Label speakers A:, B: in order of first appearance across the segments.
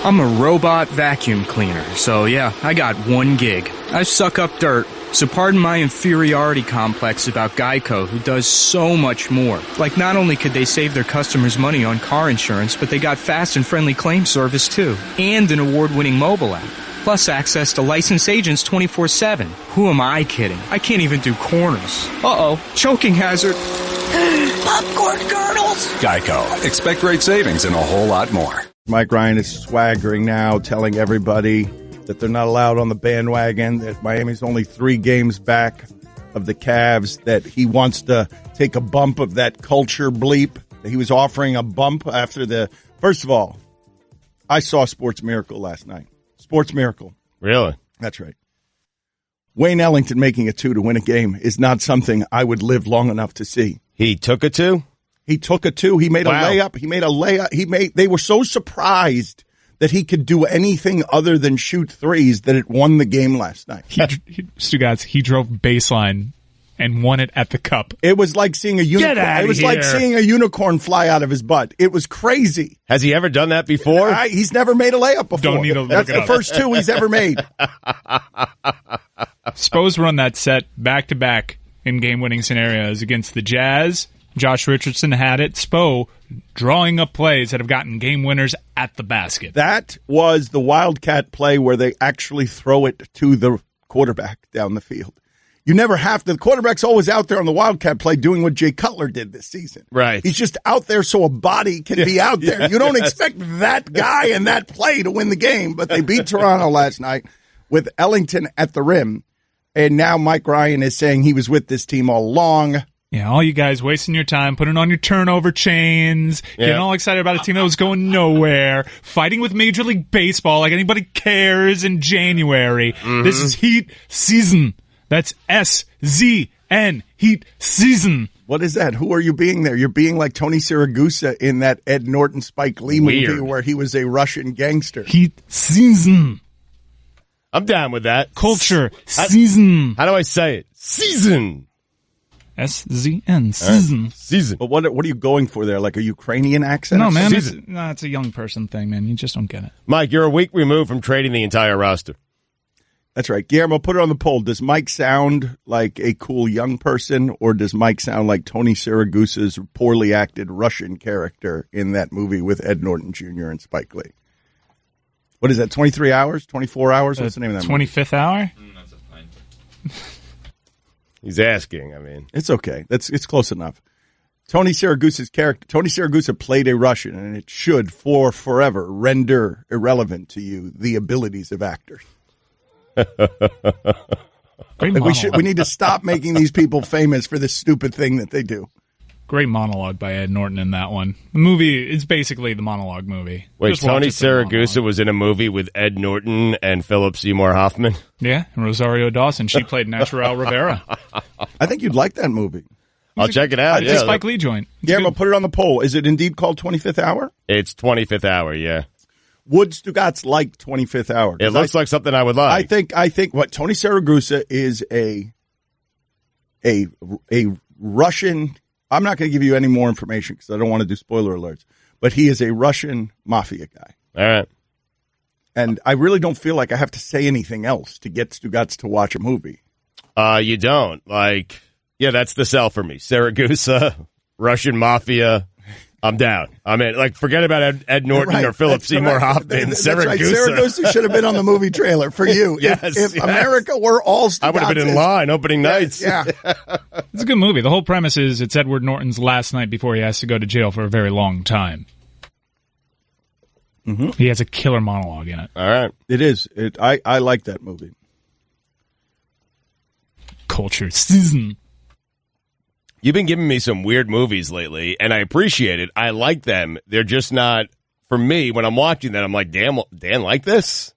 A: I'm a robot vacuum cleaner, so yeah, I got one gig. I suck up dirt, so pardon my inferiority complex about Geico, who does so much more. Like, not only could they save their customers money on car insurance, but they got fast and friendly claim service too, and an award-winning mobile app. Plus access to licensed agents 24/7. Who am I kidding? I can't even do corners. Uh-oh, choking hazard.
B: Popcorn kernels.
C: Geico. Expect great savings and a whole lot more.
D: Mike Ryan is swaggering now, telling everybody that they're not allowed on the bandwagon, that Miami's only 3 games back of the Cavs, that he wants to take a bump of that culture bleep. He was offering a bump after the... First of all, I saw Sports Miracle last night. Sports Miracle.
E: Really?
D: That's right. Wayne Ellington making a 2 to win a game is not something I would live long enough to see.
E: He took a 2?
D: He took a 2. He made a layup. They were so surprised that he could do anything other than shoot threes that it won the game last night.
F: Stugotz, he drove baseline and won it at the cup.
D: It was like seeing a unicorn. Like seeing a unicorn fly out of his butt. It was crazy.
E: Has he ever done that before?
D: He's never made a layup before.
F: Don't need to look
D: That's
F: it
D: the
F: up.
D: first 2 he's ever made.
F: Spurs run that set back-to-back in game-winning scenarios against the Jazz. Josh Richardson had it. Spo drawing up plays that have gotten game winners at the basket.
D: That was the Wildcat play where they actually throw it to the quarterback down the field. You never have to. The quarterback's always out there on the Wildcat play doing what Jay Cutler did this season.
E: Right.
D: He's just out there so a body can be out there. You don't expect that guy and that play to win the game, but they beat Toronto last night with Ellington at the rim. And now Mike Ryan is saying he was with this team all along.
F: Yeah, all you guys wasting your time, putting on your turnover chains, getting all excited about a team that was going nowhere, fighting with Major League Baseball like anybody cares in January. Mm-hmm. This is Heat season. That's SZN, Heat season.
D: What is that? Who are you being there? You're being like Tony Siragusa in that Ed Norton Spike Lee movie where he was a Russian gangster.
F: Heat season.
E: I'm down with that.
F: Culture season.
E: How do I say it? Season.
F: SZN, season.
E: Season.
D: But what are you going for there? Like a Ukrainian accent?
F: No, man. It's a young person thing, man. You just don't get it.
E: Mike, you're a week removed from trading the entire roster.
D: That's right. Guillermo, put it on the poll. Does Mike sound like a cool young person, or does Mike sound like Tony Siragusa's poorly acted Russian character in that movie with Ed Norton Jr. and Spike Lee? What is that, 23 hours? 24 hours? What's the name of that movie?
F: 25th hour?
A: That's a fine.
E: He's asking, I mean.
D: It's okay. It's close enough. Tony Siragusa's character, Tony Siragusa played a Russian, and it should, for forever, render irrelevant to you the abilities of actors. We need to stop making these people famous for this stupid thing that they do.
F: Great monologue by Ed Norton in that one. The movie is basically the monologue movie.
E: Wait,
F: Just
E: Tony Siragusa was in a movie with Ed Norton and Philip Seymour Hoffman?
F: Yeah, and Rosario Dawson. She played Natural Rivera.
D: I think you'd like that movie.
E: I'll check it out.
F: It's a Spike Lee joint.
D: Guillermo, put it on the poll. Is it indeed called 25th Hour?
E: It's 25th Hour, yeah.
D: Would Stugotz like 25th Hour?
E: It looks like something I would like.
D: I think what Tony Siragusa is a Russian. I'm not going to give you any more information because I don't want to do spoiler alerts. But he is a Russian mafia guy.
E: All right.
D: And I really don't feel like I have to say anything else to get Stugotz to watch a movie.
E: You don't. Yeah, that's the sell for me. Siragusa, Russian mafia. I'm down. I mean, forget about Ed Norton or Philip Seymour Hoffman. Siragusa.
D: Right. Siragusa should have been on the movie trailer for you. If America were all Stugotz,
E: I would have been in line opening nights.
D: Yeah.
F: It's a good movie. The whole premise is it's Edward Norton's last night before he has to go to jail for a very long time. Mm-hmm. He has a killer monologue in it.
E: All right.
D: It is. I like that movie.
F: Culture season.
E: You've been giving me some weird movies lately, and I appreciate it. I like them. They're just not, for me, when I'm watching that, I'm like, Dan like this?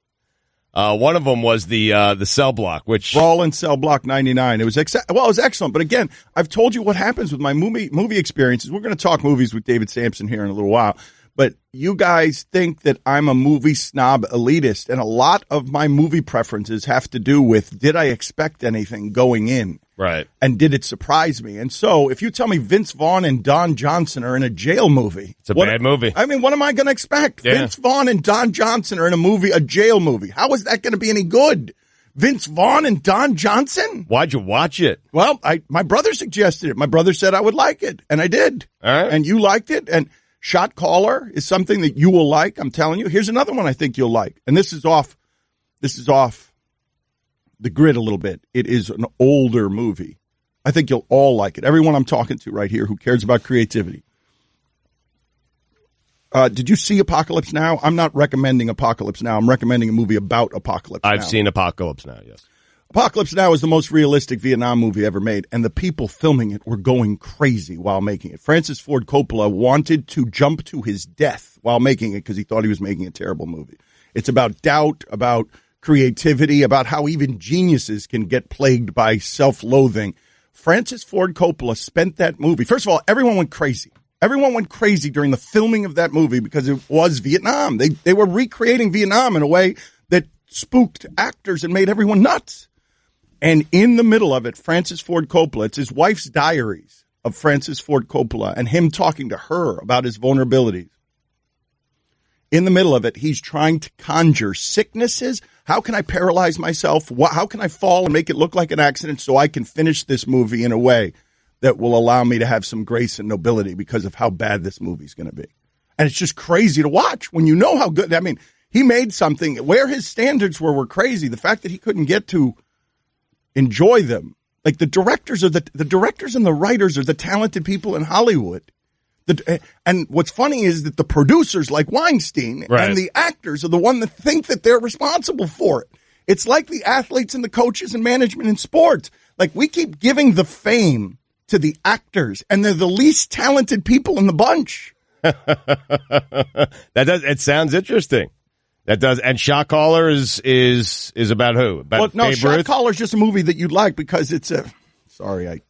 E: One of them was the Cell Block, which...
D: Brawl in Cell Block 99. It was it was excellent. But again, I've told you what happens with my movie experiences. We're going to talk movies with David Samson here in a little while. But you guys think that I'm a movie snob elitist, and a lot of my movie preferences have to do with, did I expect anything going in?
E: Right.
D: And did it surprise me? And so if you tell me Vince Vaughn and Don Johnson are in a jail movie.
E: It's a bad movie.
D: I mean, what am I going to expect?
E: Yeah.
D: Vince Vaughn and Don Johnson are in a jail movie. How is that going to be any good? Vince Vaughn and Don Johnson?
E: Why'd you watch it?
D: Well, my brother suggested it. My brother said I would like it, and I did.
E: All right.
D: And you liked it, and Shot Caller is something that you will like, I'm telling you. Here's another one I think you'll like, and this is off the grid a little bit. It is an older movie. I think you'll all like it. Everyone I'm talking to right here who cares about creativity. Did you see Apocalypse Now? I'm not recommending Apocalypse Now. I'm recommending a movie about Apocalypse Now.
E: I've seen Apocalypse Now, yes.
D: Apocalypse Now is the most realistic Vietnam movie ever made, and the people filming it were going crazy while making it. Francis Ford Coppola wanted to jump to his death while making it because he thought he was making a terrible movie. It's about doubt, about creativity, about how even geniuses can get plagued by self-loathing. Francis Ford Coppola spent that movie. First of all, everyone went crazy. Everyone went crazy during the filming of that movie because it was Vietnam. They were recreating Vietnam in a way that spooked actors and made everyone nuts. And in the middle of it, Francis Ford Coppola, it's his wife's diaries of Francis Ford Coppola and him talking to her about his vulnerabilities. In the middle of it, he's trying to conjure sicknesses. How can I paralyze myself? How can I fall and make it look like an accident so I can finish this movie in a way that will allow me to have some grace and nobility because of how bad this movie's going to be? And it's just crazy to watch when you know how good. I mean, he made something where his standards were crazy. The fact that he couldn't get to enjoy them. Like the directors and the writers are the talented people in Hollywood. And what's funny is that the producers like Weinstein and the actors are the one that think that they're responsible for it. It's like the athletes and the coaches and management in sports. Like we keep giving the fame to the actors and they're the least talented people in the bunch.
E: It sounds interesting. That does. And Shot Caller is about who? About
D: no,
E: Babe
D: Shot
E: Ruth?
D: Caller is just a movie that you'd like because it's a. Sorry.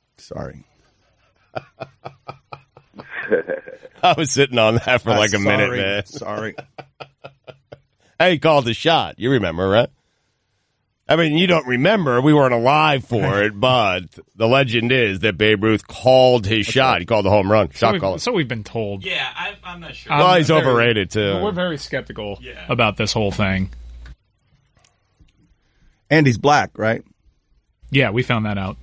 E: I was sitting on that for like a minute, man.
D: Sorry.
E: Hey, called the shot. You remember, right? I mean, you don't remember. We weren't alive for it, but the legend is that Babe Ruth called his shot. He called the home run. Shot caller.
F: So we've been told.
B: Yeah, I'm not sure.
E: Well, he's overrated, too.
F: We're very skeptical about this whole thing.
D: And he's black, right?
F: Yeah, we found that out.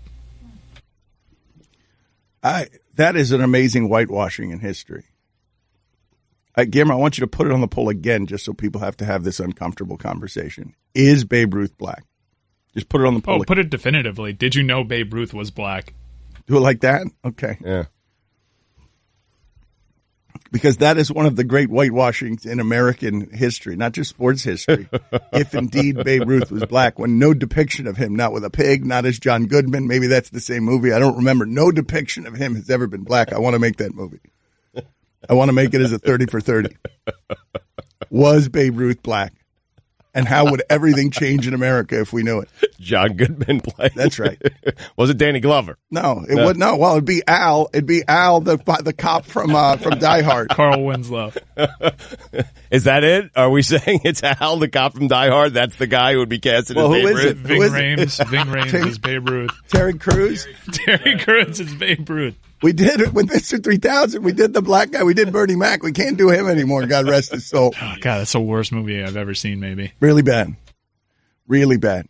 D: That is an amazing whitewashing in history. Guillermo, I want you to put it on the poll again just so people have to have this uncomfortable conversation. Is Babe Ruth black? Just put it on the poll.
F: Oh, put it definitively. Did you know Babe Ruth was black?
D: Do it like that? Okay.
E: Yeah.
D: Because that is one of the great whitewashings in American history, not just sports history. If indeed Babe Ruth was black, when no depiction of him, not with a pig, not as John Goodman, maybe that's the same movie, I don't remember, no depiction of him has ever been black. I want to make that movie. I want to make it as a 30 for 30. Was Babe Ruth black? And how would everything change in America if we knew it?
E: John Goodman played.
D: That's right.
E: Was it Danny Glover?
D: No, it would no. Well, it'd be Al. It'd be Al, the cop from Die Hard.
F: Carl Winslow.
E: Is that it? Are we saying it's Al, the cop from Die Hard? That's the guy who would be casted as Babe Ruth?
F: Ving Rhames is Babe Ruth.
D: Terry Crews.
F: Terry Crews is Babe Ruth.
D: We did it with Mr. 3000. We did the black guy. We did Bernie Mac. We can't do him anymore. God rest his soul.
F: Oh, God, that's the worst movie I've ever seen, maybe.
D: Really bad. Really bad.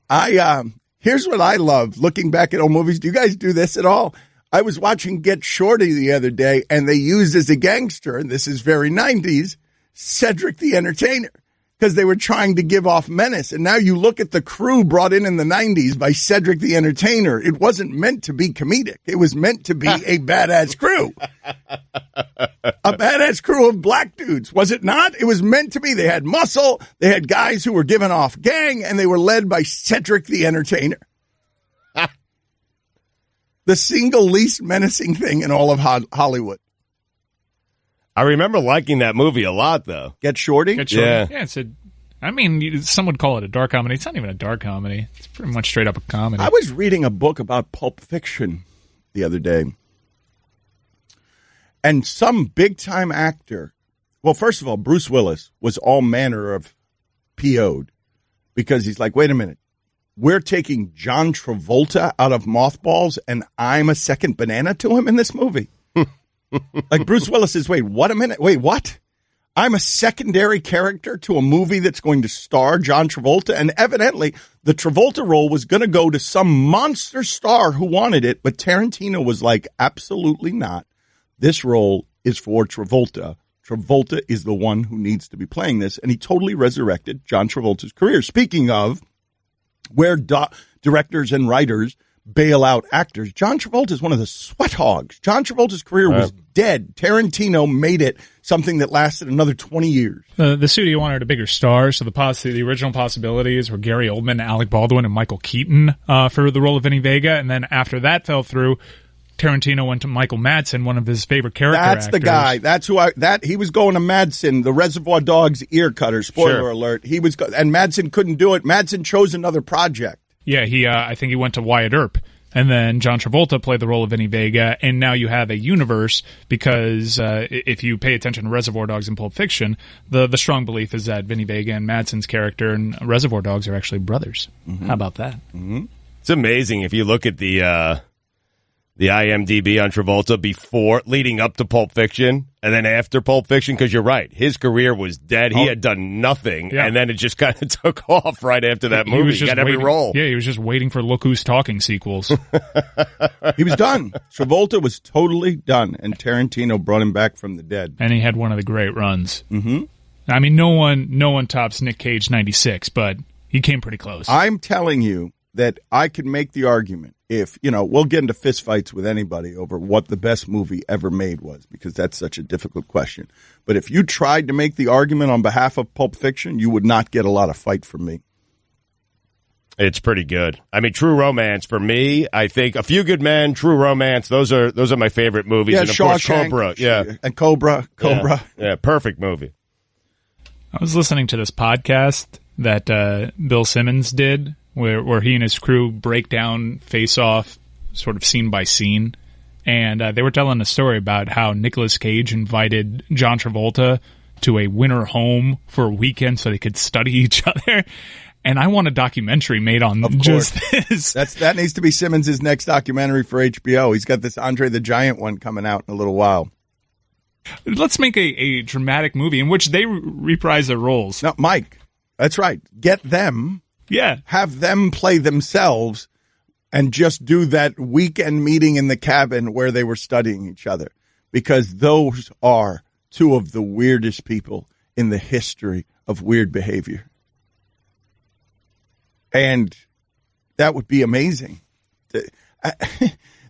D: Here's what I love looking back at old movies. Do you guys do this at all? I was watching Get Shorty the other day, and they used as a gangster, and this is very 90s, Cedric the Entertainer, because they were trying to give off menace. And now you look at the crew brought in the 90s by Cedric the Entertainer. It wasn't meant to be comedic. It was meant to be a badass crew. A badass crew of black dudes. Was it not? It was meant to be. They had muscle. They had guys who were giving off gang, and they were led by Cedric the Entertainer. The single least menacing thing in all of Hollywood.
E: I remember liking that movie a lot, though.
D: Get Shorty?
E: Yeah.
F: Yeah, some would call it a dark comedy. It's not even a dark comedy. It's pretty much straight up a comedy.
D: I was reading a book about Pulp Fiction the other day. And some big-time actor, well, first of all, Bruce Willis was all manner of PO'd because he's like, wait a minute. we're taking John Travolta out of Mothballs, and I'm a second banana to him in this movie. Like Bruce Willis is, wait, what a minute. Wait, what? I'm a secondary character to a movie that's going to star John Travolta, and evidently the Travolta role was going to go to some monster star who wanted it, but Tarantino was like, absolutely not. This role is for Travolta. Travolta is the one who needs to be playing this, and he totally resurrected John Travolta's career. Speaking of where directors and writers bail out actors, John Travolta is one of the sweat hogs. John Travolta's career was dead. Tarantino made it something that lasted another 20 years.
F: The studio wanted a bigger star, so the original possibilities were Gary Oldman, Alec Baldwin, and Michael Keaton for the role of Vinny Vega, and then after that fell through, Tarantino went to Michael Madsen, one of his favorite character actors.
D: That's the guy. That's who he was going to Madsen, the Reservoir Dogs ear cutter. Spoiler alert. And Madsen couldn't do it. Madsen chose another project.
F: Yeah, I think he went to Wyatt Earp. And then John Travolta played the role of Vinny Vega, and now you have a universe because if you pay attention to Reservoir Dogs and Pulp Fiction, the strong belief is that Vinny Vega and Madsen's character in Reservoir Dogs are actually brothers. Mm-hmm. How about that?
E: Mm-hmm. It's amazing if you look at the IMDb on Travolta leading up to Pulp Fiction, and then after Pulp Fiction, because you're right, his career was dead. He had done nothing, and then it just kind of took off right after that movie. He got every role.
F: Yeah, he was just waiting for Look Who's Talking sequels.
D: He was done. Travolta was totally done, and Tarantino brought him back from the dead.
F: And he had one of the great runs.
D: Mm-hmm.
F: I mean, no one tops Nick Cage 96, but he came pretty close.
D: I'm telling you that I could make the argument if, we'll get into fistfights with anybody over what the best movie ever made was, because that's such a difficult question. But if you tried to make the argument on behalf of Pulp Fiction, you would not get a lot of fight from me.
E: It's pretty good. I mean, True Romance, for me, I think A Few Good Men, True Romance, those are my favorite movies.
D: Yeah,
E: and of
D: Shawshank,
E: course, Cobra. Yeah.
D: And Cobra.
E: Yeah, perfect movie.
F: I was listening to this podcast that Bill Simmons did, where he and his crew break down Face Off sort of scene by scene. And they were telling a story about how Nicolas Cage invited John Travolta to a winter home for a weekend so they could study each other. And I want a documentary made on just this.
D: That needs to be Simmons' next documentary for HBO. He's got this Andre the Giant one coming out in a little while.
F: Let's make a dramatic movie in which they reprise their roles.
D: No, Mike, that's right. Get them.
F: Yeah.
D: Have them play themselves and just do that weekend meeting in the cabin where they were studying each other. Because those are two of the weirdest people in the history of weird behavior. And that would be amazing. The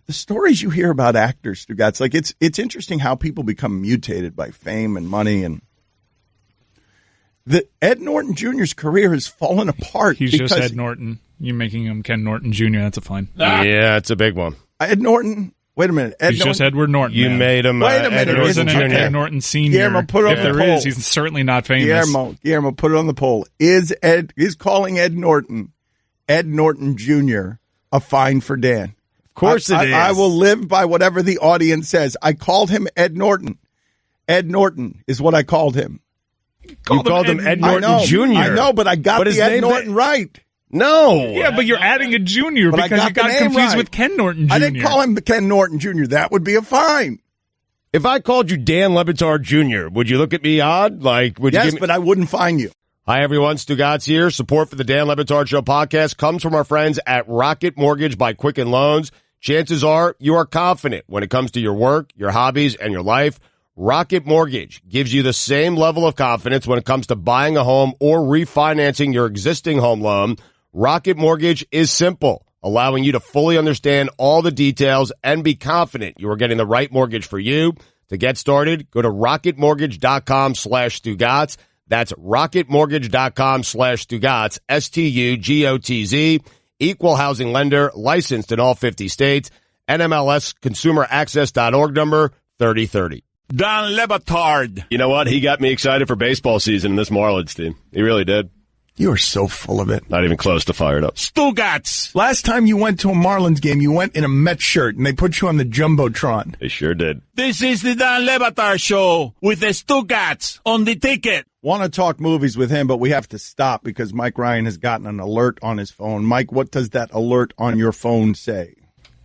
D: stories you hear about actors, Stugotz, like it's interesting how people become mutated by fame and money. And Ed Norton Jr.'s career has fallen apart.
F: He's just Ed Norton. You're making him Ken Norton Jr. That's a fine.
E: Yeah, it's a big one.
D: Ed Norton. Wait a minute.
F: He's just Edward Norton.
E: You made him.
D: Wait a minute.
F: Ed Norton Sr.
D: Guillermo, put it on the poll.
F: He's certainly not famous.
D: Guillermo, put it on the poll. Is calling Ed Norton Jr. a fine for Dan?
E: Of course it is.
D: I will live by whatever the audience says. I called him Ed Norton. Ed Norton is what I called him.
E: You called him Ed Norton Jr.
D: I know, but I got the Ed Norton right.
E: No.
F: Yeah, but you're adding a junior because you got confused with Ken Norton Jr.
D: I didn't call him Ken Norton Jr. That would be a fine.
E: If I called you Dan Le Batard Jr., would you look at me odd? Like, would you give me...
D: but I wouldn't fine you.
E: Hi, everyone. Stugotz here. Support for the Dan Le Batard Show podcast comes from our friends at Rocket Mortgage by Quicken Loans. Chances are you are confident when it comes to your work, your hobbies, and your life. Rocket Mortgage gives you the same level of confidence when it comes to buying a home or refinancing your existing home loan. Rocket Mortgage is simple, allowing you to fully understand all the details and be confident you are getting the right mortgage for you. To get started, go to rocketmortgage.com/Stugotz. That's rocketmortgage.com/Stugotz, STUGOTZ. Equal housing lender, licensed in all 50 states. NMLS consumeraccess.org number 3030.
G: Dan Le Batard.
H: You know what? He got me excited for baseball season in this Marlins team. He really did.
D: You are so full of it.
E: Not even close to fired up.
G: Stugotz.
D: Last time you went to a Marlins game, you went in a Mets shirt, and they put you on the Jumbotron.
E: They sure did.
G: This is the Dan Le Batard Show with the Stugotz on the ticket.
D: Want to talk movies with him, but we have to stop because Mike Ryan has gotten an alert on his phone. Mike, what does that alert on your phone say?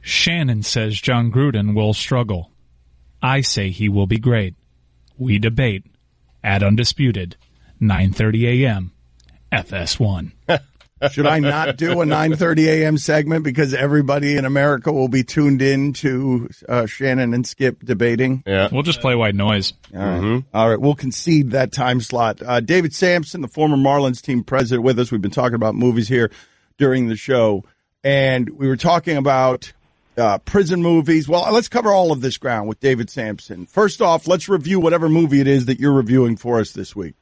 F: Shannon says John Gruden will struggle. I say he will be great. We debate. At Undisputed, 9:30 a.m., FS1.
D: Should I not do a 9:30 a.m. segment because everybody in America will be tuned in to Shannon and Skip debating?
E: Yeah.
F: We'll just play white noise.
D: All right. All right, we'll concede that time slot. David Samson, the former Marlins team president, with us. We've been talking about movies here during the show, and we were talking about prison movies. Well, let's cover all of this ground with David Samson. First off, let's review whatever movie it is that you're reviewing for us this week.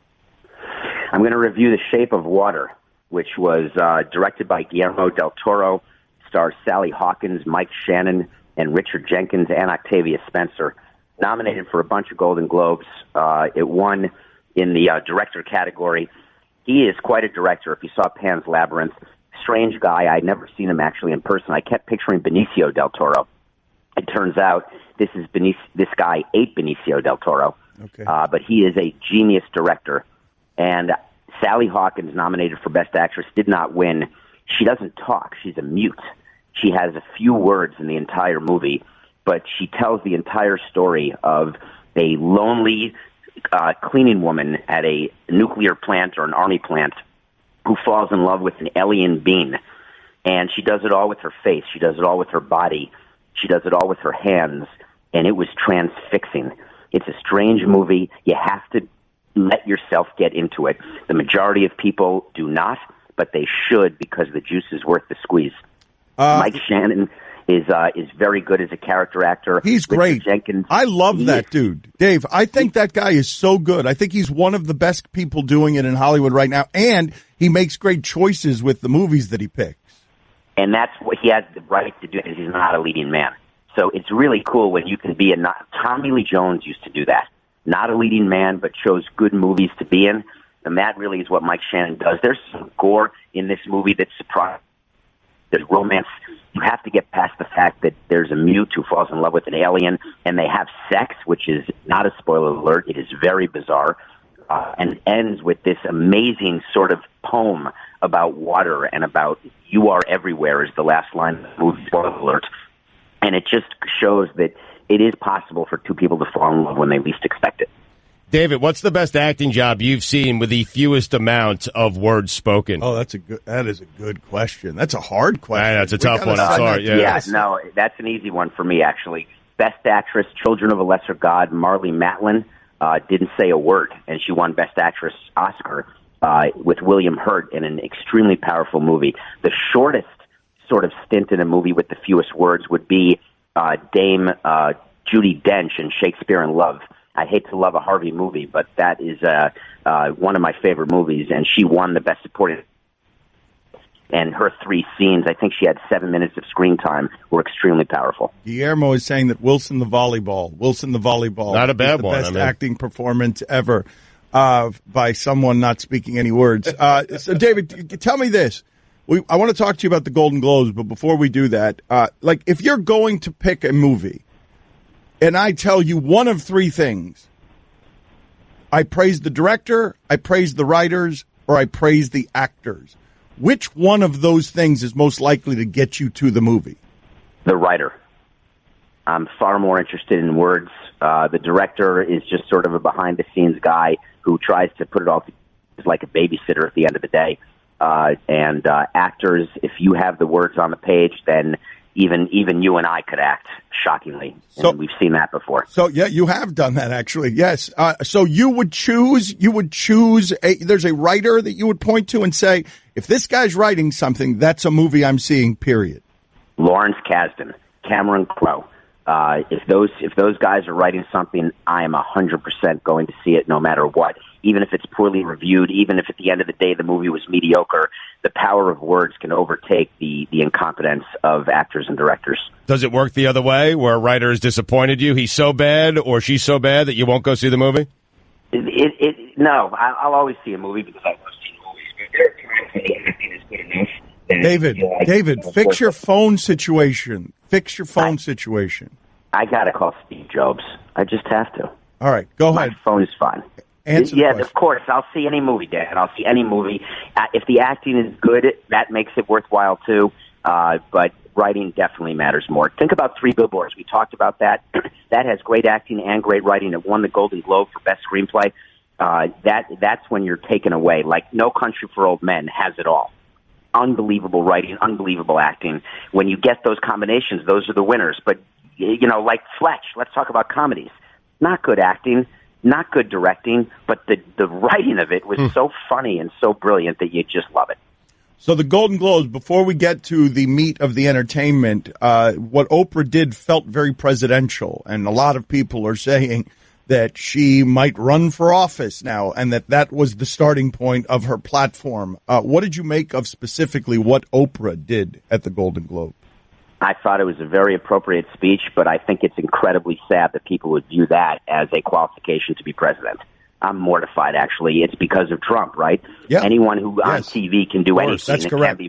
H: I'm going to review The Shape of Water, which was directed by Guillermo del Toro, stars Sally Hawkins, Mike Shannon, and Richard Jenkins, and Octavia Spencer. Nominated for a bunch of Golden Globes. It won in the director category. He is quite a director. If you saw Pan's Labyrinth, strange guy. I'd never seen him actually in person. I kept picturing Benicio del Toro. It turns out this guy ate Benicio del Toro.
D: Okay.
H: But he is a genius director. And Sally Hawkins, nominated for Best Actress, did not win. She doesn't talk. She's a mute. She has a few words in the entire movie, but she tells the entire story of a lonely cleaning woman at a nuclear plant or an army plant who falls in love with an alien being. And she does it all with her face. She does it all with her body. She does it all with her hands. And it was transfixing. It's a strange movie. You have to let yourself get into it. The majority of people do not, but they should because the juice is worth the squeeze. Mike Shannon is very good as a character actor.
D: He's great.
H: Jenkins,
D: I love that dude. Dave, I think that guy is so good. I think he's one of the best people doing it in Hollywood right now, and he makes great choices with the movies that he picks.
H: And that's what he has the right to do because he's not a leading man. So it's really cool when you can be Tommy Lee Jones used to do that. Not a leading man, but chose good movies to be in. And that really is what Mike Shannon does. There's some gore in this movie that's surprising. There's romance. You have to get past the fact that there's a mute who falls in love with an alien, and they have sex, which is not a spoiler alert. It is very bizarre, and ends with this amazing sort of poem about water and about "you are everywhere" is the last line of the movie. Spoiler alert. And it just shows that it is possible for two people to fall in love when they least expect it.
E: David, what's the best acting job you've seen with the fewest amount of words spoken?
D: Oh, that is a good question. That's a hard question.
E: That's a tough one. I'm sorry.
H: No, that's an easy one for me, actually. Best Actress, Children of a Lesser God, Marlee Matlin didn't say a word, and she won Best Actress Oscar with William Hurt in an extremely powerful movie. The shortest sort of stint in a movie with the fewest words would be Dame Judi Dench in Shakespeare in Love. I hate to love a Harvey movie, but that is one of my favorite movies, and she won the Best Supporting. And her 3 scenes, I think she had 7 minutes of screen time, were extremely powerful. Guillermo
D: is saying that Wilson the Volleyball,
E: not a bad
D: one, best acting performance ever by someone not speaking any words. So, David, tell me this. I want to talk to you about the Golden Globes, but before we do that, if you're going to pick a movie, and I tell you one of 3 things, I praise the director, I praise the writers, or I praise the actors. Which one of those things is most likely to get you to the movie?
H: The writer. I'm far more interested in words. The director is just sort of a behind-the-scenes guy who tries to put it all together like a babysitter at the end of the day. And actors, if you have the words on the page, then even you and I could act shockingly. And we've seen that before.
D: So yeah, you have done that actually. Yes. So you would choose there's a writer that you would point to and say, if this guy's writing something, that's a movie I'm seeing, period.
H: Lawrence Kasdan, Cameron Crowe. If those guys are writing something, I am 100% going to see it no matter what. Even if it's poorly reviewed, even if at the end of the day the movie was mediocre, the power of words can overtake the incompetence of actors and directors.
E: Does it work the other way, where a writer has disappointed you? He's so bad or she's so bad that you won't go see the movie?
H: No, I'll always see a movie because I love seeing movies. But there are
D: David, fix your phone situation. Fix your phone situation.
H: I got to call Steve Jobs. I just have to.
D: All right, go ahead.
H: My phone is fine.
D: Answer the question.
H: Of course. I'll see any movie, Dad. I'll see any movie. If the acting is good, that makes it worthwhile, too. But writing definitely matters more. Think about Three Billboards. We talked about that. That has great acting and great writing. It won the Golden Globe for Best Screenplay. That's when you're taken away. Like No Country for Old Men has it all. Unbelievable writing, unbelievable acting. When you get those combinations, those are the winners. But, like Fletch, let's talk about comedies. Not good acting, not good directing, but the writing of it was so funny and so brilliant that you just love it.
D: So the Golden Globes, before we get to the meat of the entertainment, what Oprah did felt very presidential, and a lot of people are saying that she might run for office now, and that was the starting point of her platform. What did you make of specifically what Oprah did at the Golden Globe?
H: I thought it was a very appropriate speech, but I think it's incredibly sad that people would view that as a qualification to be president. I'm mortified, actually. It's because of Trump, right?
D: Yeah.
H: Anyone who on TV can do anything
D: that's correct.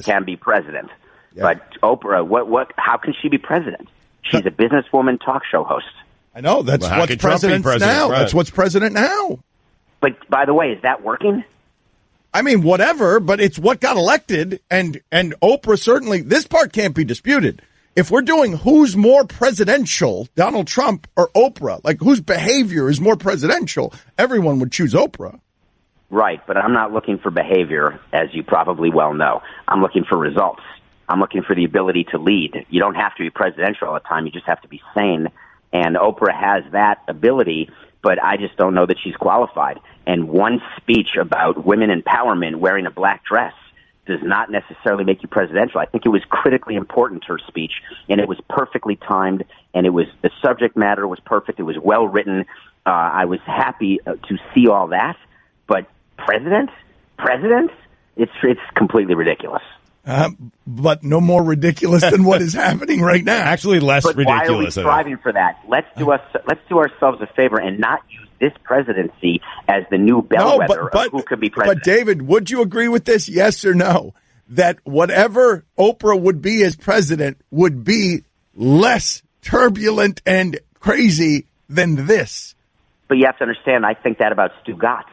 H: Can be president.
D: Yeah.
H: But Oprah, what? How can she be president? She's a businesswoman talk show host.
D: I know. That's what's president now. Right. That's what's president now.
H: But, by the way, is that working?
D: I mean, whatever, but it's what got elected, and Oprah certainly, this part can't be disputed. If we're doing who's more presidential, Donald Trump or Oprah, like whose behavior is more presidential, everyone would choose Oprah.
H: Right, but I'm not looking for behavior, as you probably well know. I'm looking for results. I'm looking for the ability to lead. You don't have to be presidential all the time. You just have to be sane. And Oprah has that ability, but I just don't know that she's qualified. And one speech about women empowerment wearing a black dress does not necessarily make you presidential. I think it was critically important, her speech, and it was perfectly timed, and the subject matter was perfect. It was well written. I was happy to see all that, but president, it's completely ridiculous.
D: But no more ridiculous than what is happening right now.
E: Actually, less
H: but
E: ridiculous.
H: Why are we striving for that? Let's do ourselves a favor and not use this presidency as the new bellwether of who could be president.
D: But David, would you agree with this? Yes or no? That whatever Oprah would be as president would be less turbulent and crazy than this.
H: But you have to understand, I think that about Stugotz.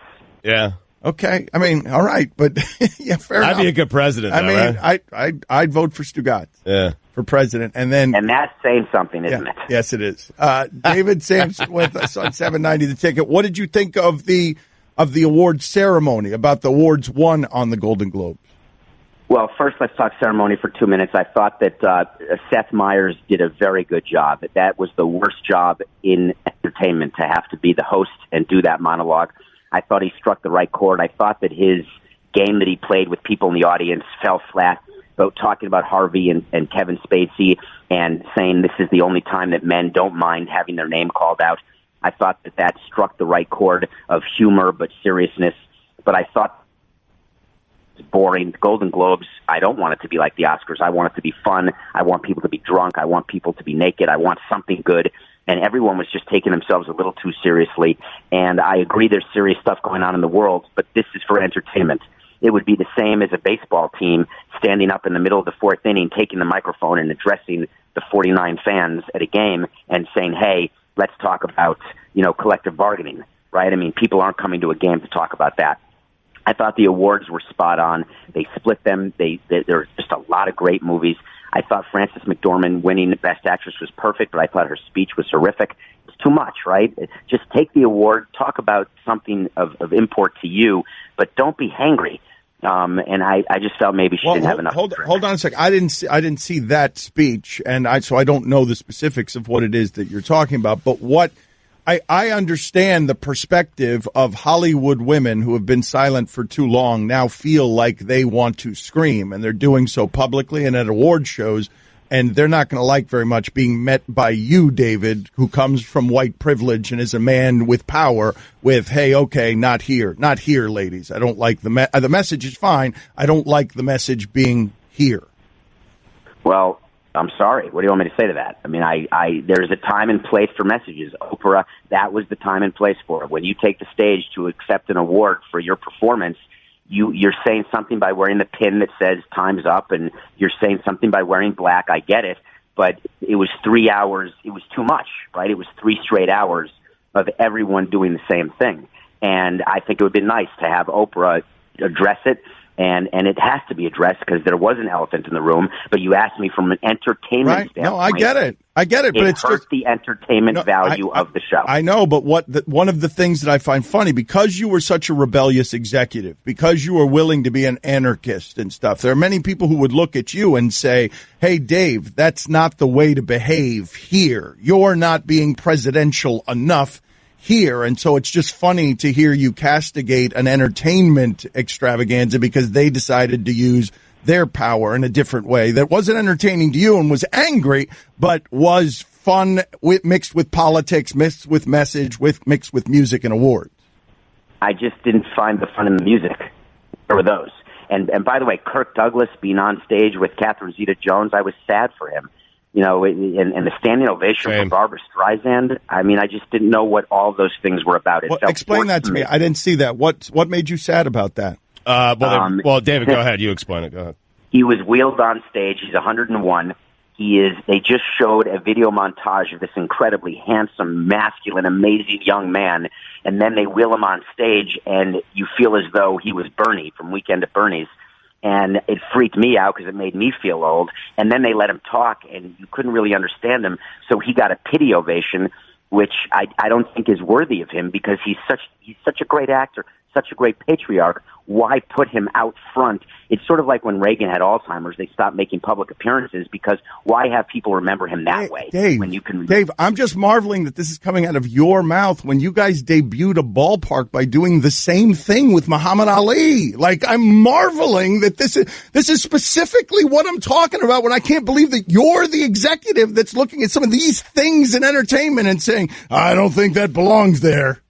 E: Yeah.
D: Okay, I mean, all right, but yeah, fair enough.
E: I'd be a good president.
D: I mean, right? I'd vote for Stugotz.
E: Yeah.
D: For president, and that's
H: saying something, isn't it?
D: Yes, it is. David Samson with us on 790 The Ticket. What did you think of the awards ceremony? About the awards won on the Golden Globes?
H: Well, first, let's talk ceremony for 2 minutes. I thought that Seth Meyers did a very good job. That was the worst job in entertainment, to have to be the host and do that monologue. I thought he struck the right chord. I thought that his game that he played with people in the audience fell flat, about talking about Harvey and Kevin Spacey and saying this is the only time that men don't mind having their name called out. I thought that struck the right chord of humor but seriousness. But I thought it was boring. The Golden Globes, I don't want it to be like the Oscars. I want it to be fun. I want people to be drunk. I want people to be naked. I want something good. And everyone was just taking themselves a little too seriously. And I agree there's serious stuff going on in the world, but this is for entertainment. It would be the same as a baseball team standing up in the middle of the fourth inning, taking the microphone and addressing the 49 fans at a game and saying, hey, let's talk about, collective bargaining, right? I mean, people aren't coming to a game to talk about that. I thought the awards were spot on. They split them. There were just a lot of great movies. I thought Frances McDormand winning Best Actress was perfect, but I thought her speech was horrific. It's too much, right? Just take the award, talk about something of import to you, but don't be hangry. And I just felt maybe she didn't have enough.
D: Hold on a second. I didn't see that speech, so I don't know the specifics of what it is that you're talking about. But what I understand the perspective of Hollywood women who have been silent for too long now feel like they want to scream, and they're doing so publicly and at award shows, and they're not going to like very much being met by you, David, who comes from white privilege and is a man with power with, hey, okay, not here, ladies. I don't like the message is fine. I don't like the message being here.
H: Well, I'm sorry. What do you want me to say to that? I mean, there's a time and place for messages. Oprah, that was the time and place for it. When you take the stage to accept an award for your performance, You're saying something by wearing the pin that says time's up, and you're saying something by wearing black. I get it, but it was 3 hours. It was too much, right? It was 3 straight hours of everyone doing the same thing. And I think it would be nice to have Oprah address it. And it has to be addressed because there was an elephant in the room. But you asked me from an entertainment standpoint.
D: No, I get it. But it's
H: hurt
D: just
H: the entertainment value of the show.
D: I know, but one of the things that I find funny, because you were such a rebellious executive, because you were willing to be an anarchist and stuff, there are many people who would look at you and say, "Hey, Dave, that's not the way to behave here. You're not being presidential enough here." And so it's just funny to hear you castigate an entertainment extravaganza because they decided to use their power in a different way that wasn't entertaining to you and was angry, but was fun mixed with politics, mixed with message, mixed with music and awards.
H: I just didn't find the fun in the music. There were those. And by the way, Kirk Douglas being on stage with Catherine Zeta-Jones, I was sad for him. And the standing ovation for Barbra Streisand. I mean, I just didn't know what all those things were about.
D: Explain that to me. I didn't see that. What made you sad about that?
E: Well, David, go ahead. You explain it. Go ahead.
H: He was wheeled on stage. He's 101. They just showed a video montage of this incredibly handsome, masculine, amazing young man, and then they wheel him on stage, and you feel as though he was Bernie from Weekend at Bernie's. And it freaked me out because it made me feel old. And then they let him talk, and you couldn't really understand him. So he got a pity ovation, which I don't think is worthy of him because he's such a great actor, such a great patriarch. Why put him out front? It's sort of like when Reagan had Alzheimer's, they stopped making public appearances because why have people remember him that way?
D: Dave, I'm just marveling that this is coming out of your mouth when you guys debuted a ballpark by doing the same thing with Muhammad Ali. Like, I'm marveling that this is specifically what I'm talking about when I can't believe that you're the executive that's looking at some of these things in entertainment and saying, I don't think that belongs there.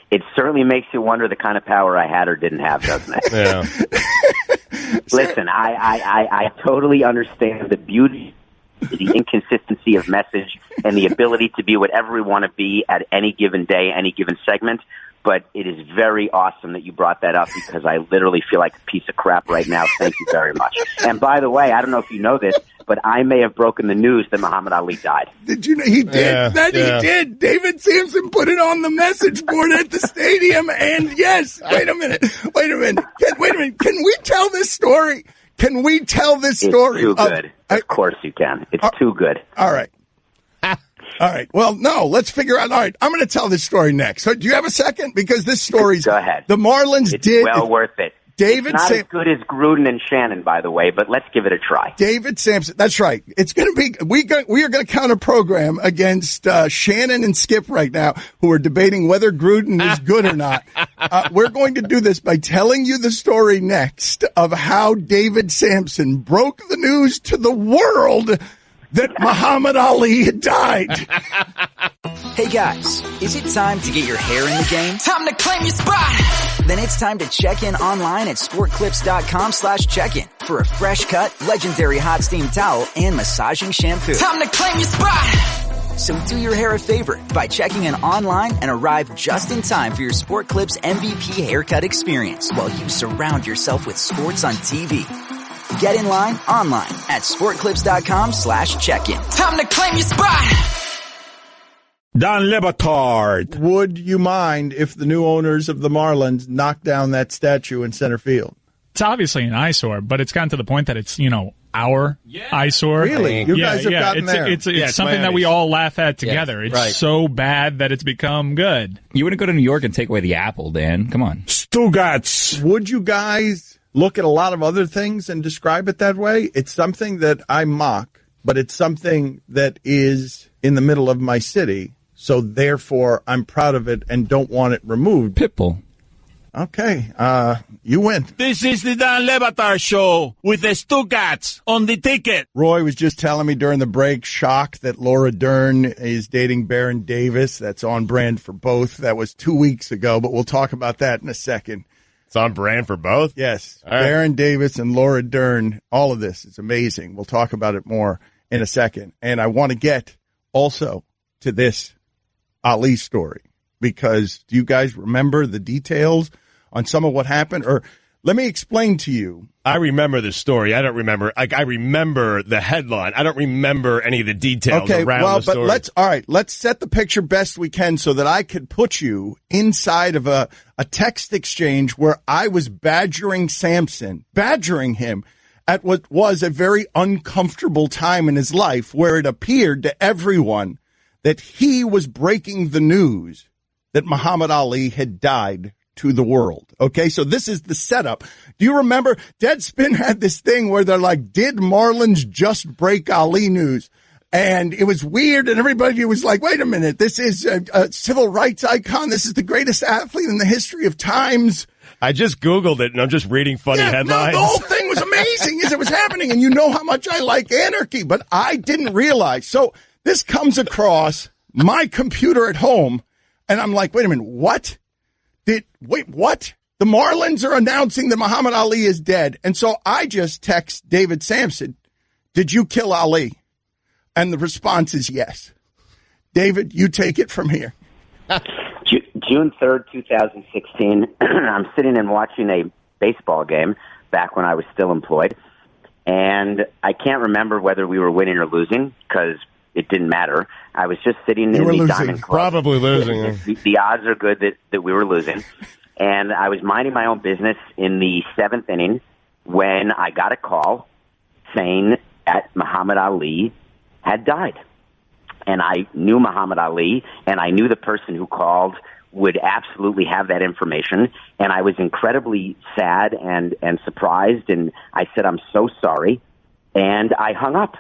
H: It certainly makes you wonder the kind of power I had or didn't have, doesn't it?
E: Yeah.
H: Listen, I totally understand the beauty, the inconsistency of message, and the ability to be whatever we want to be at any given day, any given segment. But it is very awesome that you brought that up because I literally feel like a piece of crap right now. Thank you very much. And by the way, I don't know if you know this, but I may have broken the news that Muhammad Ali died.
D: Did you know he did?
E: Yeah,
D: He did. David Samson put it on the message board at the stadium. And yes, wait a minute. Can we tell this story?
H: It's too good. Of course you can. It's too good.
D: All right. All right. Well, no, let's figure out. All right. I'm going to tell this story next. So do you have a second? Because this story's.
H: Go ahead.
D: The Marlins
H: it's well worth it.
D: David
H: it's not as good as Gruden and Shannon, by the way, but let's give it a try.
D: David Samson. That's right. It's going to be, we are going to count a program against Shannon and Skip right now, who are debating whether Gruden is good or not. We're going to do this by telling you the story next of how David Samson broke the news to the world that Muhammad Ali had died.
I: Hey guys, is it time to get your hair in the game?
B: Time to claim your spot.
I: Then it's time to check in online at sportclips.com/check-in for a fresh cut, legendary hot steam towel and massaging shampoo.
B: Time to claim your spot.
I: So do your hair a favor by checking in online and arrive just in time for your Sport Clips MVP haircut experience while you surround yourself with sports on TV. Get in line online at sportclips.com/check-in.
B: Time to claim your spot.
G: Don Le Batard.
D: Would you mind if the new owners of the Marlins knocked down that statue in center field?
F: It's obviously an eyesore, but it's gotten to the point that it's, our eyesore.
D: Really? You guys have gotten there.
F: It's something that we all laugh at together.
J: Yeah,
F: it's so bad that it's become good.
J: You wouldn't go to New York and take away the apple, Dan. Come on.
G: Stugotz.
D: Would you guys look at a lot of other things and describe it that way? It's something that I mock, but it's something that is in the middle of my city. So therefore, I'm proud of it and don't want it removed.
J: Pitbull.
D: Okay, you win.
G: This is the Dan Le Batard Show with the Stugotz on the ticket.
D: Roy was just telling me during the break, shocked that Laura Dern is dating Baron Davis. That's on brand for both. That was 2 weeks ago, but we'll talk about that in a second.
E: It's on brand for both?
D: Yes.
E: All right.
D: Baron Davis and Laura Dern, all of this is amazing. We'll talk about it more in a second. And I want to get also to this Ali story, because do you guys remember the details on some of what happened? Or Let me explain to you.
E: I remember the story. I don't remember. I remember the headline. I don't remember any of the details around the story.
D: Let's set the picture best we can so that I could put you inside of a text exchange where I was badgering him at what was a very uncomfortable time in his life, where it appeared to everyone that he was breaking the news that Muhammad Ali had died to the world. Okay, so this is the setup. Do you remember Deadspin had this thing where they're like, did Marlins just break Ali news? And it was weird, and everybody was like, wait a minute, this is a civil rights icon. This is the greatest athlete in the history of times.
E: I just Googled it, and I'm just reading funny headlines.
D: No, the whole thing was amazing as it was happening, and you know how much I like anarchy, but I didn't realize. So this comes across my computer at home, and I'm like, wait a minute, what? What? The Marlins are announcing that Muhammad Ali is dead. And so I just text David Samson, did you kill Ali? And the response is yes. David, you take it from here.
H: June 3rd, 2016, I'm sitting and watching a baseball game back when I was still employed. And I can't remember whether we were winning or losing because it didn't matter. I was just sitting in the Diamond Club.
E: Probably losing.
H: The odds are good that we were losing. And I was minding my own business in the 7th inning when I got a call saying that Muhammad Ali had died. And I knew Muhammad Ali, and I knew the person who called would absolutely have that information. And I was incredibly sad and surprised, and I said, I'm so sorry. And I hung up.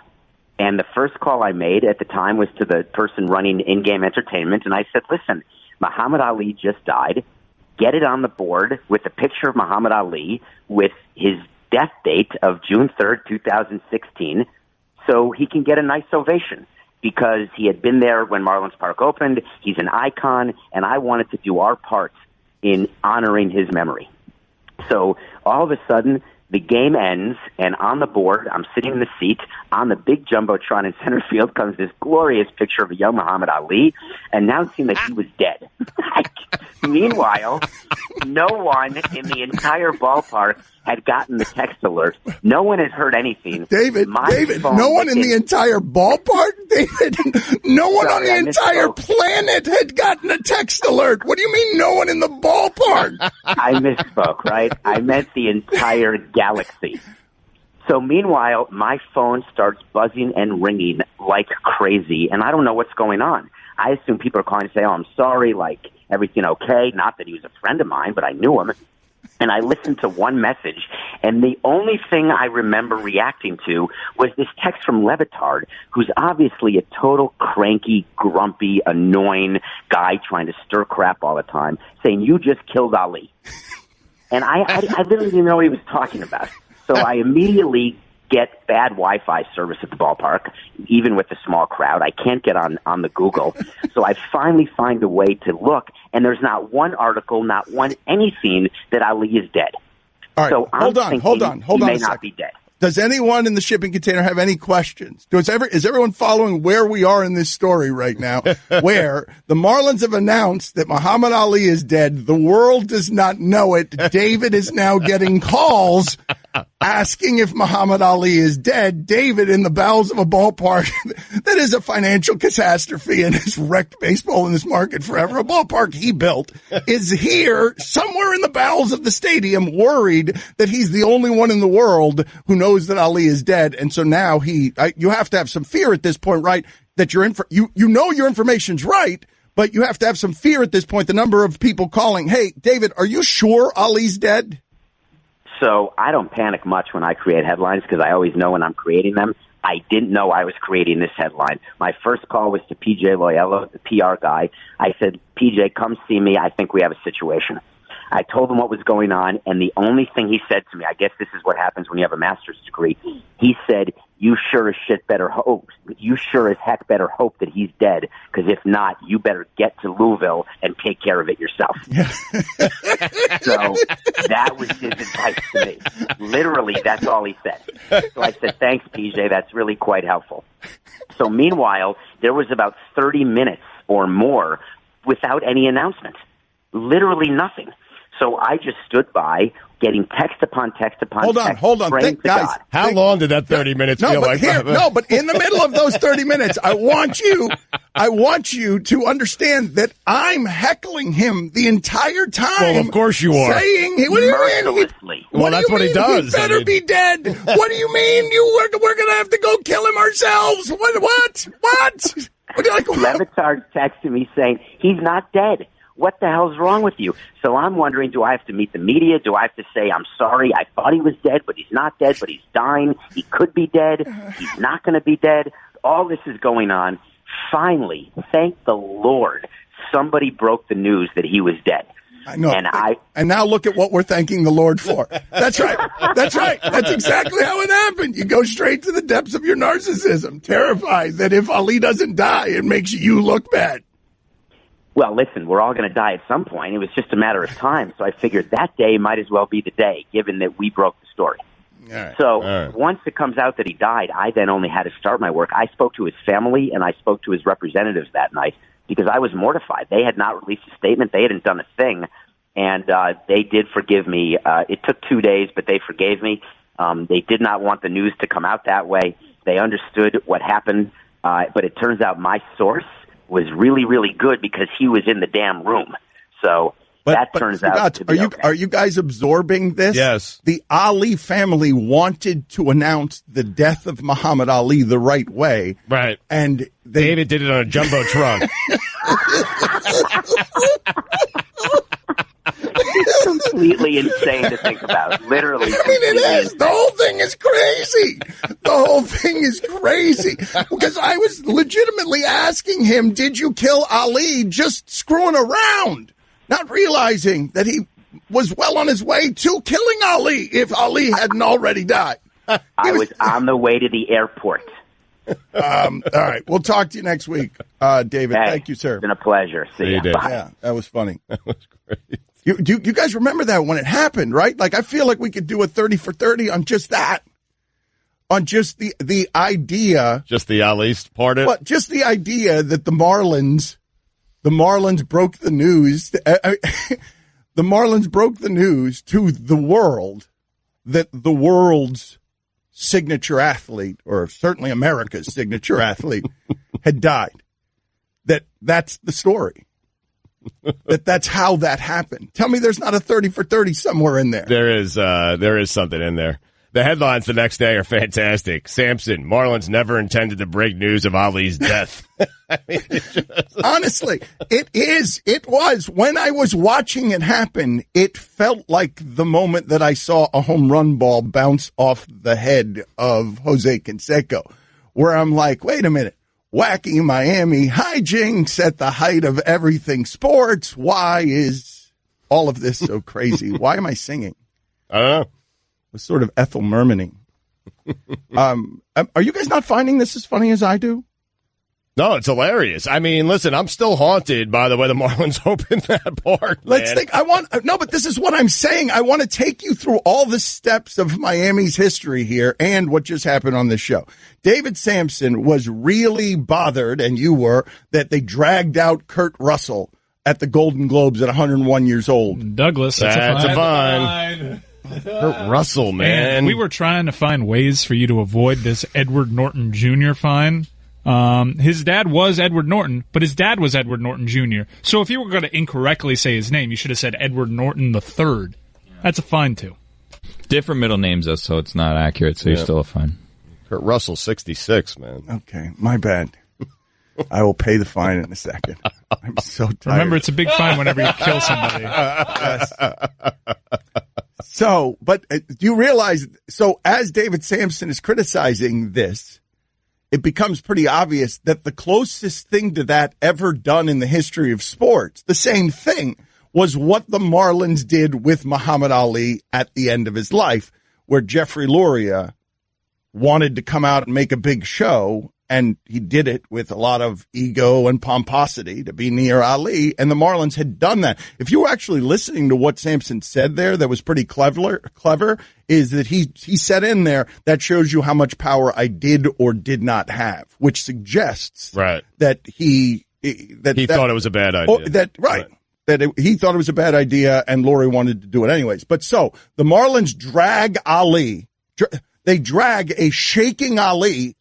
H: And the first call I made at the time was to the person running in-game entertainment, and I said, listen, Muhammad Ali just died. Get it on the board with a picture of Muhammad Ali with his death date of June 3rd, 2016, so he can get a nice ovation because he had been there when Marlins Park opened. He's an icon, and I wanted to do our part in honoring his memory. So all of a sudden, the game ends, and on the board, I'm sitting in the seat. On the big jumbotron in center field comes this glorious picture of a young Muhammad Ali announcing that he was dead. Meanwhile, no one in the entire ballpark had gotten the text alert. No one has heard anything.
D: David, no one in the entire ballpark? David, no one on the entire planet had gotten a text alert. What do you mean no one in the ballpark?
H: I misspoke, right? I meant the entire galaxy. So meanwhile, my phone starts buzzing and ringing like crazy, and I don't know what's going on. I assume people are calling to say, oh, I'm sorry, like, everything okay? Not that he was a friend of mine, but I knew him. And I listened to one message, and the only thing I remember reacting to was this text from Batard, who's obviously a total cranky, grumpy, annoying guy trying to stir crap all the time, saying, you just killed Ali. And I literally didn't know what he was talking about. So I immediately get bad Wi-Fi service at the ballpark, even with the small crowd. I can't get on the Google. So I finally find a way to look, and there's not one article, not one anything that Ali is dead.
D: All right,
H: so
D: hold on.
H: He may not be dead.
D: Does anyone in the shipping container have any questions? Is everyone following where we are in this story right now, where the Marlins have announced that Muhammad Ali is dead? The world does not know it. David is now getting calls asking if Muhammad Ali is dead. David, in the bowels of a ballpark that is a financial catastrophe and has wrecked baseball in this market forever, a ballpark he built, is here somewhere in the bowels of the stadium worried that he's the only one in the world who knows that Ali is dead. And so now you have to have some fear at this point, right? That you know your information's right, but you have to have some fear at this point. The number of people calling, hey, David, are you sure Ali's dead?
H: So I don't panic much when I create headlines because I always know when I'm creating them. I didn't know I was creating this headline. My first call was to PJ Loyola, the PR guy. I said, PJ, come see me. I think we have a situation. I told him what was going on, and the only thing he said to me, I guess this is what happens when you have a master's degree, he said, you sure as heck better hope that he's dead, because if not, you better get to Louisville and take care of it yourself. So that was his advice to me. Literally, that's all he said. So I said, thanks, PJ, that's really quite helpful. So meanwhile, there was about 30 minutes or more without any announcement. Literally nothing. So I just stood by, getting text upon text upon text.
D: Hold on.
H: praying to
D: Guys,
H: God.
E: How long did that 30 minutes feel like?
D: But in the middle of those 30 minutes, I want you to understand that I'm heckling him the entire time.
E: Well, of course you are.
D: Saying, what do you mean?
E: Well, that's what he does.
D: He better be dead. What do you mean? We're going to have to go kill him ourselves? What?
H: Levitard texted me saying, he's not dead. What the hell's wrong with you? So I'm wondering, do I have to meet the media? Do I have to say, I'm sorry, I thought he was dead, but he's not dead, but he's dying. He could be dead. He's not going to be dead. All this is going on. Finally, thank the Lord, somebody broke the news that he was dead.
D: I know. And now look at what we're thanking the Lord for. That's right. That's right. That's exactly how it happened. You go straight to the depths of your narcissism, terrified that if Ali doesn't die, it makes you look bad.
H: Well, listen, we're all going to die at some point. It was just a matter of time. So I figured that day might as well be the day, given that we broke the story. Once it comes out that he died, I then only had to start my work. I spoke to his family and I spoke to his representatives that night because I was mortified. They had not released a statement. They hadn't done a thing. And they did forgive me. It took 2 days, but they forgave me. They did not want the news to come out that way. They understood what happened. But it turns out my source was really, really good because he was in the damn room. So that turns out to be okay.
D: Are you guys absorbing this?
E: Yes.
D: The Ali family wanted to announce the death of Muhammad Ali the right way.
E: Right.
D: And
E: David did it on a jumbo truck.
H: It's completely insane to think about. Literally.
D: I mean, it is. The whole thing is crazy. The whole thing is crazy. Because I was legitimately asking him, did you kill Ali, just screwing around, not realizing that he was well on his way to killing Ali if Ali hadn't already died.
H: I was on the way to the airport.
D: All right. We'll talk to you next week, David.
H: Hey,
D: thank you, sir.
H: It's been a pleasure. See you. Bye.
D: Yeah, that was funny.
E: That was great.
D: You guys remember that when it happened, right? Like, I feel like we could do a 30 for 30 on just that. On just the idea.
E: Just the Ali's part of it?
D: Well, just the idea that the Marlins broke the news. The Marlins broke the news to the world that the world's signature athlete, or certainly America's signature athlete, had died. That's the story. That's how that happened. Tell me there's not a 30 for 30 somewhere in there.
E: There is something in there. The headlines the next day are fantastic. Samson, Marlins never intended to break news of Ali's death. I mean,
D: honestly, it was. When I was watching it happen, it felt like the moment that I saw a home run ball bounce off the head of Jose Canseco, where I'm like, wait a minute. Wacky Miami hijinks at the height of everything sports. Why is all of this so crazy? Why am I singing?
E: I don't know.
D: It was sort of Ethel Mermaning. Are you guys not finding this as funny as I do?
E: No, it's hilarious. I mean, listen, I'm still haunted by the way the Marlins opened that park.
D: Let's think. But this is what I'm saying. I want to take you through all the steps of Miami's history here and what just happened on this show. David Samson was really bothered, and you were, that they dragged out Kurt Russell at the Golden Globes at 101 years old.
F: Douglas, that's a fine.
E: Kurt Russell, man.
F: And we were trying to find ways for you to avoid this Edward Norton Jr. fine. His dad was Edward Norton, but his dad was Edward Norton Jr. So if you were going to incorrectly say his name, you should have said Edward Norton III. That's a fine, too.
J: Different middle names, though, so it's not accurate, so you're still a fine.
E: Kurt Russell, 66, man.
D: Okay, my bad. I will pay the fine in a second. I'm so tired.
F: Remember, it's a big fine whenever you kill somebody.
D: Yes. So, but do you realize, so as David Samson is criticizing this, it becomes pretty obvious that the closest thing to that ever done in the history of sports, the same thing, was what the Marlins did with Muhammad Ali at the end of his life, where Jeffrey Luria wanted to come out and make a big show, and he did it with a lot of ego and pomposity to be near Ali, and the Marlins had done that. If you were actually listening to what Samson said there, that was pretty clever, is that he said in there, that shows you how much power I did or did not have, which suggests
E: right.
D: that he
E: thought it was a bad idea.
D: Right. he thought it was a bad idea, and Lori wanted to do it anyways. But so the Marlins drag Ali. They drag a shaking Ali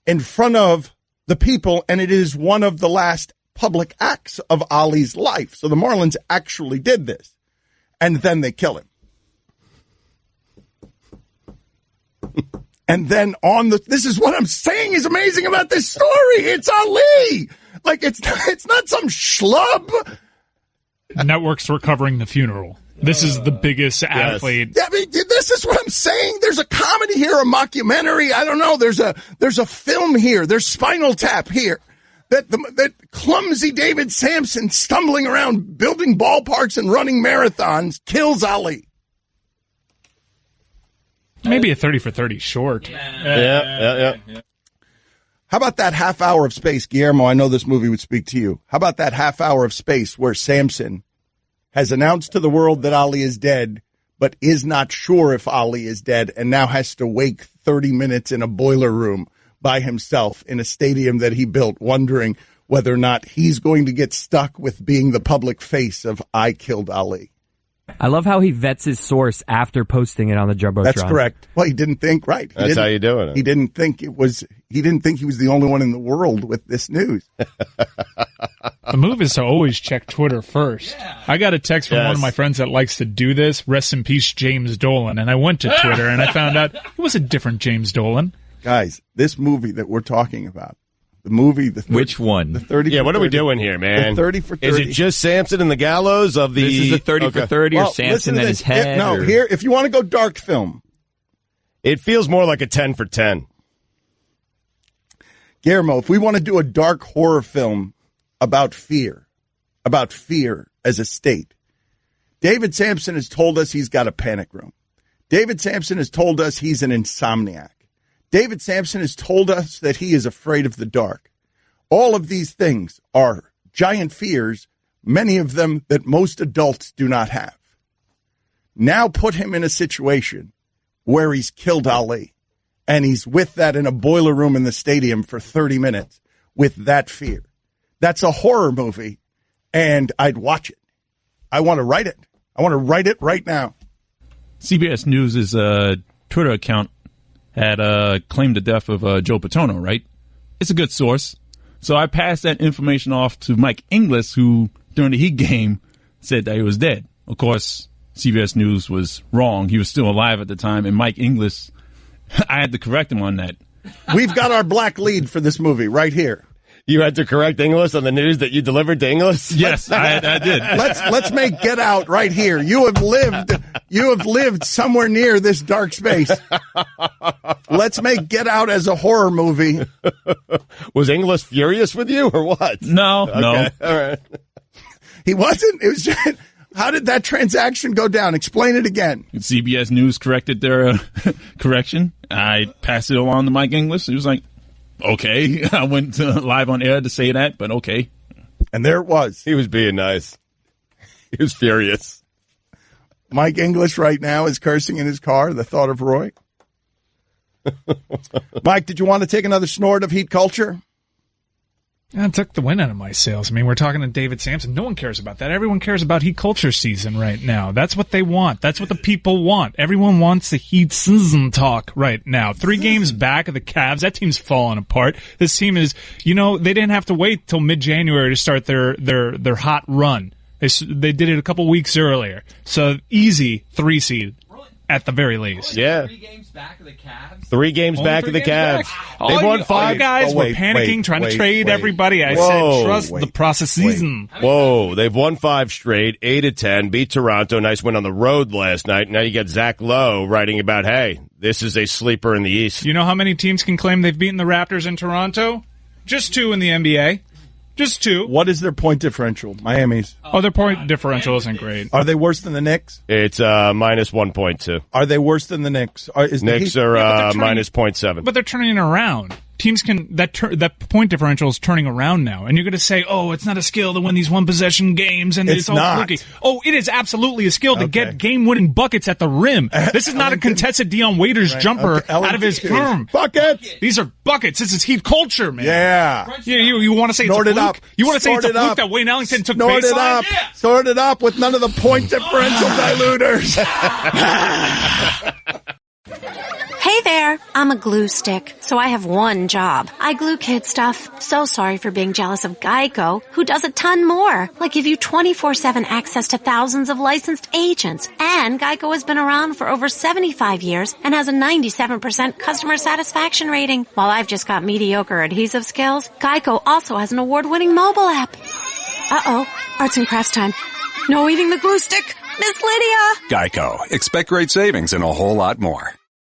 D: in front of the people, and it is one of the last public acts of Ali's life. So the Marlins actually did this, and then they kill him. And then this is what I'm saying is amazing about this story. It's Ali. Like, it's not some schlub.
F: Networks were covering the funeral. This is the biggest athlete.
D: I mean, this is what I'm saying. There's a comedy here, a mockumentary. I don't know. There's a film here. There's Spinal Tap here. That clumsy David Samson stumbling around building ballparks and running marathons kills Ali.
F: Maybe a 30 for 30 short.
E: Yeah.
D: How about that half hour of space, Guillermo? I know this movie would speak to you. How about that half hour of space where Samson has announced to the world that Ali is dead, but is not sure if Ali is dead, and now has to wait 30 minutes in a boiler room by himself in a stadium that he built, wondering whether or not he's going to get stuck with being the public face of I killed Ali.
K: I love how he vets his source after posting it on the Jumbotron.
D: That's correct. Well, he didn't think, right.
E: That's how you doing it.
D: He didn't think he was the only one in the world with this news.
F: The move is to always check Twitter first. Yeah. I got a text from one of my friends that likes to do this. Rest in peace, James Dolan. And I went to Twitter and I found out it was a different James Dolan.
D: Guys, this movie that we're talking about, the movie,
J: which one?
D: The 30.
E: Yeah, what are we doing here, man?
D: The 30 for 30.
E: Is it just Samson and the gallows of the?
J: This is the 30 for 30, or Samson and his head?
D: Here, if you want to go dark film,
E: it feels more like a 10 for 10.
D: Guillermo, if we want to do a dark horror film about fear as a state, David Samson has told us he's got a panic room. David Samson has told us he's an insomniac. David Samson has told us that he is afraid of the dark. All of these things are giant fears, many of them that most adults do not have. Now put him in a situation where he's killed Ali, and he's with that in a boiler room in the stadium for 30 minutes with that fear. That's a horror movie, and I'd watch it. I want to write it. I want to write it right now.
L: CBS News' Twitter account had claimed the death of Joe Paterno, right? It's a good source. So I passed that information off to Mike Inglis, who, during the Heat game, said that he was dead. Of course, CBS News was wrong. He was still alive at the time, and Mike Inglis, I had to correct him on that.
D: We've got our black lead for this movie right here.
E: You had to correct Inglis on the news that you delivered to Inglis?
L: Yes, I did.
D: Let's make Get Out right here. You have lived somewhere near this dark space. Let's make Get Out as a horror movie.
E: Was Inglis furious with you or what?
L: No.
E: All right.
D: He wasn't. It was just, how did that transaction go down? Explain it again.
L: CBS News corrected their correction. I passed it along to Mike Inglis. He was like, okay. I went live on air to say that, but okay.
D: And there it was.
E: He was being nice. He was furious.
D: Mike Inglis right now is cursing in his car, the thought of Roy. Mike, did you want to take another snort of heat culture?
F: It took the wind out of my sails. I mean, we're talking to David Samson. No one cares about that. Everyone cares about Heat culture season right now. That's what they want. That's what the people want. Everyone wants the Heat season talk right now. 3 games back of the Cavs. That team's falling apart. This team is, they didn't have to wait till mid-January to start their hot run. They did it a couple weeks earlier. So easy 3 seed. At the very least.
E: Yeah.
K: 3 games back of the Cavs?
E: 3 games back of the Cavs. They've won 5.
F: You guys were panicking, trying to trade everybody. I said, trust the process season.
E: Whoa. They've won 5 straight, 8-10, beat Toronto. Nice win on the road last night. Now you got Zach Lowe writing about, hey, this is a sleeper in the East.
F: You know how many teams can claim they've beaten the Raptors in Toronto? Just 2 in the NBA. Just 2.
D: What is their point differential? Miami's.
F: Oh, their point differential isn't great.
D: Are they worse than the Knicks?
E: It's minus 1.2.
D: Are they worse than the Knicks?
E: Knicks are minus 0.7.
F: But they're turning it around. teams can that point differential is turning around now, and you're going to say, "Oh, it's not a skill to win these one possession games," and it's all fluky. Oh, it is absolutely a skill to get game winning buckets at the rim. This is not a contested Dion Waiters jumper out of his perm.
D: Buckets.
F: These are buckets. This is Heat culture, man.
D: Yeah.
F: You want to say
D: Snort
F: it's a
D: it
F: fluke?
D: up.
F: You want to say it's a
D: Snort it
F: fluke
D: up.
F: that Wayne Ellington took
D: Snort it
F: baseline?
D: up. Sort it up with none of the point differential diluters.
M: Hey there, I'm a glue stick, so I have one job. I glue kid stuff. So sorry for being jealous of Geico, who does a ton more, like give you 24/7 access to thousands of licensed agents. And Geico has been around for over 75 years and has a 97% customer satisfaction rating. While I've just got mediocre adhesive skills, Geico also has an award-winning mobile app. Uh-oh, arts and crafts time. No eating the glue stick, Miss Lydia!
C: Geico. Expect great savings and a whole lot more.